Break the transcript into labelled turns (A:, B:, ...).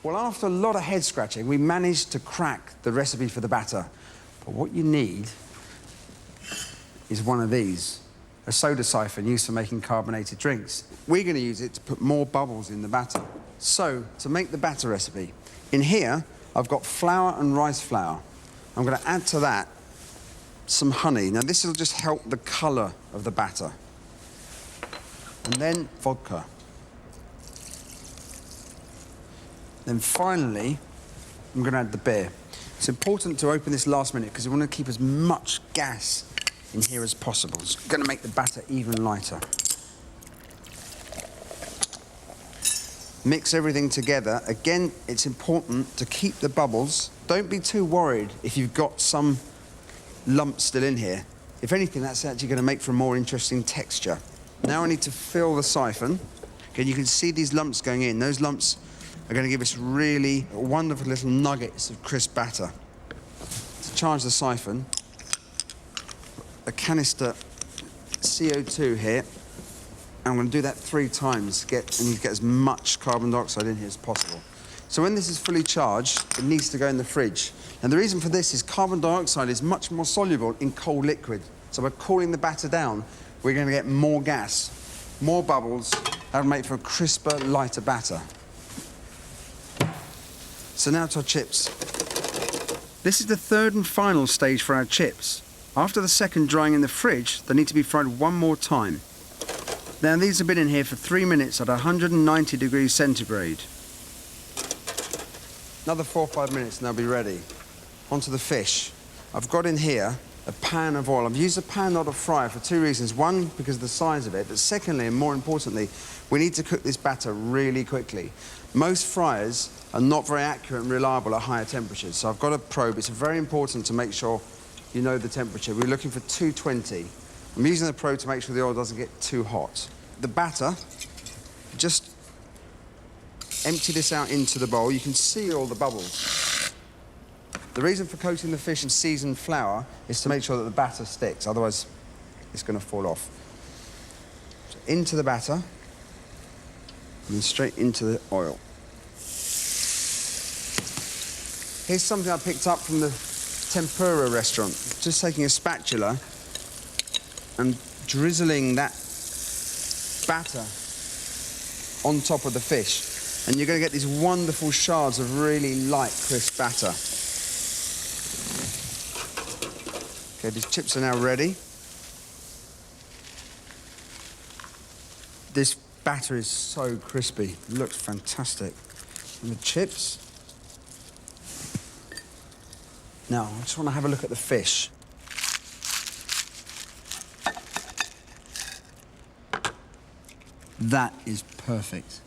A: Well, after a lot of head scratching, we managed to crack the recipe for the batter. But what you need is one of these, a soda siphon used for making carbonated drinks. We're going to use it to put more bubbles in the batter. So, to make the batter recipe, in here, I've got flour and rice flour. I'm going to add to that some honey. Now, this will just help the colour of the batter. And then vodka. Then finally, I'm going to add the beer. It's important to open this last minute because we want to keep as much gas in here as possible. It's going to make the batter even lighter. Mix everything together. Again, it's important to keep the bubbles. Don't be too worried if you've got some lumps still in here. If anything, that's actually going to make for a more interesting texture. Now I need to fill the siphon. Okay, you can see these lumps going in. Those lumps are going to give us really wonderful little nuggets of crisp batter. To charge the siphon, a canister CO2 here. I'm going to do that 3 times and you get as much carbon dioxide in here as possible. So when this is fully charged, it needs to go in the fridge. And the reason for this is carbon dioxide is much more soluble in cold liquid. So by cooling the batter down, we're going to get more gas, more bubbles. That'll make for a crisper, lighter batter. So now to our chips. This is the 3rd and final stage for our chips. After the second drying in the fridge, they need to be fried one more time. Now these have been in here for 3 minutes at 190 degrees centigrade. Another 4 or 5 minutes and they'll be ready. Onto the fish. I've got in here a pan of oil. I've used a pan, not a fryer, for 2 reasons. One, because of the size of it, but secondly, and more importantly, we need to cook this batter really quickly. Most fryers are not very accurate and reliable at higher temperatures, so I've got a probe. It's very important to make sure you know the temperature. We're looking for 220. I'm using the probe to make sure the oil doesn't get too hot. The batter, just empty this out into the bowl. You can see all the bubbles. The reason for coating the fish in seasoned flour is to make sure that the batter sticks, otherwise it's going to fall off. So into the batter, and then straight into the oil. Here's something I picked up from the tempura restaurant. Just taking a spatula and drizzling that batter on top of the fish. And you're going to get these wonderful shards of really light, crisp batter. Okay, these chips are now ready. This batter is so crispy. It looks fantastic. And the chips. Now, I just want to have a look at the fish. That is perfect.